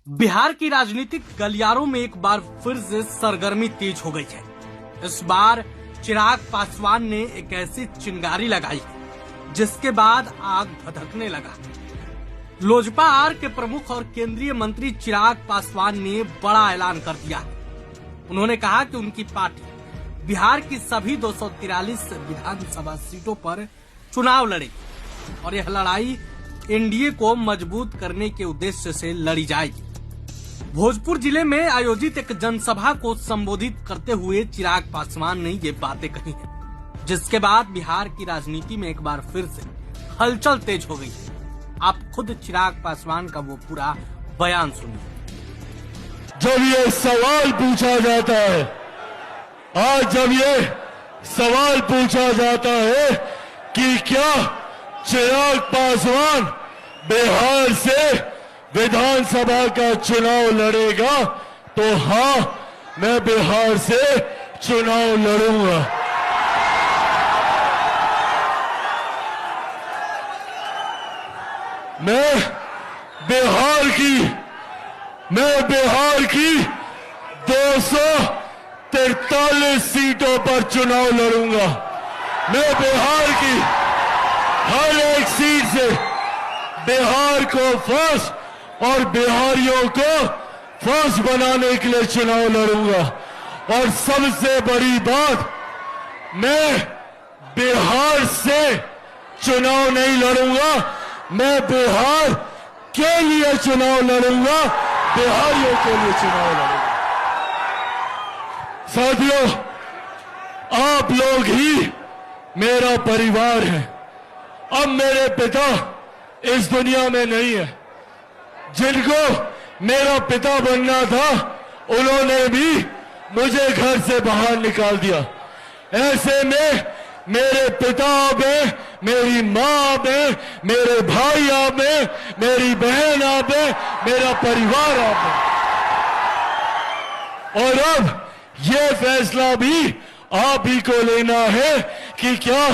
बिहार की राजनीतिक गलियारों में एक बार फिर से सरगर्मी तेज हो गई है। इस बार चिराग पासवान ने एक ऐसी चिंगारी लगाई जिसके बाद आग भड़कने लगा। लोजपा आर के प्रमुख और केंद्रीय मंत्री चिराग पासवान ने बड़ा ऐलान कर दिया। उन्होंने कहा कि उनकी पार्टी बिहार की सभी 243 विधानसभा सीटों पर चुनाव लड़ेगी और यह लड़ाई एनडीए को मजबूत करने के उद्देश्य से लड़ी जाएगी। भोजपुर जिले में आयोजित एक जनसभा को संबोधित करते हुए चिराग पासवान ने ये बातें कही हैं, जिसके बाद बिहार की राजनीति में एक बार फिर से हलचल तेज हो गई है। आप खुद चिराग पासवान का वो पूरा बयान सुनिए। जब ये सवाल पूछा जाता है, आज जब ये सवाल पूछा जाता है कि क्या चिराग पासवान बिहार से विधानसभा का चुनाव लड़ेगा, तो हाँ, मैं बिहार से चुनाव लड़ूंगा। मैं बिहार की 243 सीटों पर चुनाव लड़ूंगा। मैं बिहार की हर एक सीट से बिहार को फर्स्ट और बिहारियों को फर्स्ट बनाने के लिए चुनाव लड़ूंगा। और सबसे बड़ी बात, मैं बिहार से चुनाव नहीं लड़ूंगा, मैं बिहार के लिए चुनाव लड़ूंगा, बिहारियों के लिए चुनाव लड़ूंगा। साथियों, आप लोग ही मेरा परिवार है। अब मेरे पिता इस दुनिया में नहीं है। जिनको मेरा पिता बनना था, उन्होंने भी मुझे घर से बाहर निकाल दिया। ऐसे में मेरे पिता आप हैं, मेरी माँ आप हैं, मेरे भाई आप हैं, मेरी बहन आप हैं, मेरा परिवार आप है। और अब ये फैसला भी आप ही को लेना है कि क्या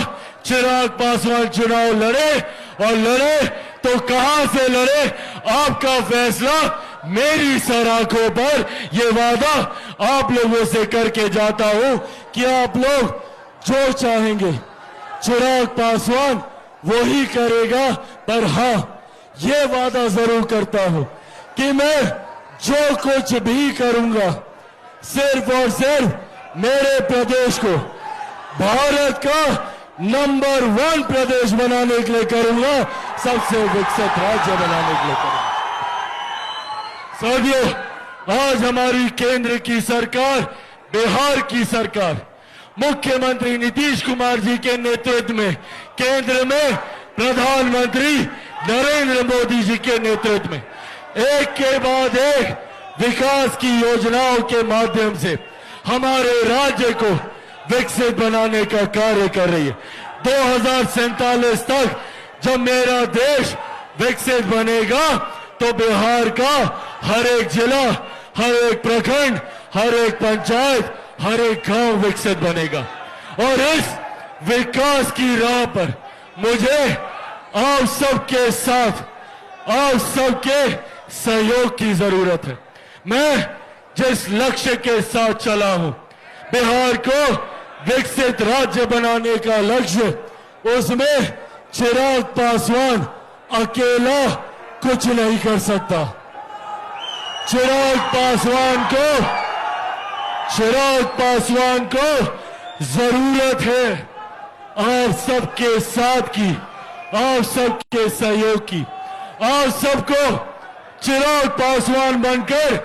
चिराग पासवान चुनाव लड़े, और लड़े तो कहां से लड़े। आपका फैसला मेरी सराखों पर। ये वादा आप लोगों से करके जाता हूं कि आप लोग जो चाहेंगे चिराग पासवान वो ही करेगा। पर हां, ये वादा जरूर करता हूं कि मैं जो कुछ भी करूंगा, सिर्फ और सिर्फ मेरे प्रदेश को भारत का नंबर 1 प्रदेश बनाने के लिए करूंगा, सबसे विकसित राज्य बनाने के लिए करूंगा। साथियों, आज हमारी केंद्र की सरकार, बिहार की सरकार, मुख्यमंत्री नीतीश कुमार जी के नेतृत्व में, केंद्र में प्रधानमंत्री नरेंद्र मोदी जी के नेतृत्व में एक के बाद एक विकास की योजनाओं के माध्यम से हमारे राज्य को विकसित बनाने का कार्य कर रही है। 2047 तक जब मेरा देश विकसित बनेगा, तो बिहार का हर एक जिला, हर एक प्रखंड, हर एक पंचायत, हर एक गांव विकसित बनेगा। और इस विकास की राह पर मुझे आप सबके साथ, आप सबके सहयोग की जरूरत है। मैं जिस लक्ष्य के साथ चला हूं, बिहार को विकसित राज्य बनाने का लक्ष्य, उसमें चिराग पासवान अकेला कुछ नहीं कर सकता। चिराग पासवान को जरूरत है आप सबके साथ की, आप सबके सहयोग की। आप सबको चिराग पासवान बनकर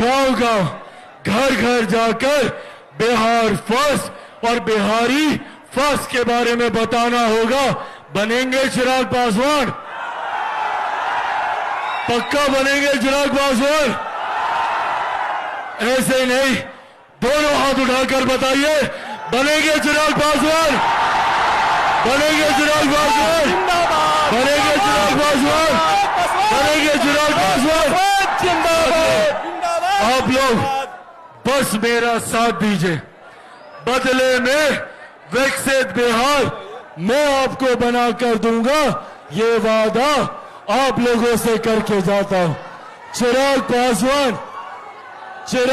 गांव-गांव, घर-घर जाकर बिहार फर्स्ट और बिहारी फर्स्ट के बारे में बताना होगा। बनेंगे चिराग पासवान? पक्का बनेंगे चिराग पासवान? ऐसे नहीं, दोनों हाथ उठाकर बताइए, बनेंगे चिराग पासवान? बनेंगे चिराग पासवान? बनेंगे चिराग पासवान? बनेंगे चिराग पासवान? आप लोग बस मेरा साथ दीजिए। बदले में विकसित बिहार मैं आपको बनाकर दूंगा, ये वादा आप लोगों से करके जाता हूं। चिराग पासवान चिराग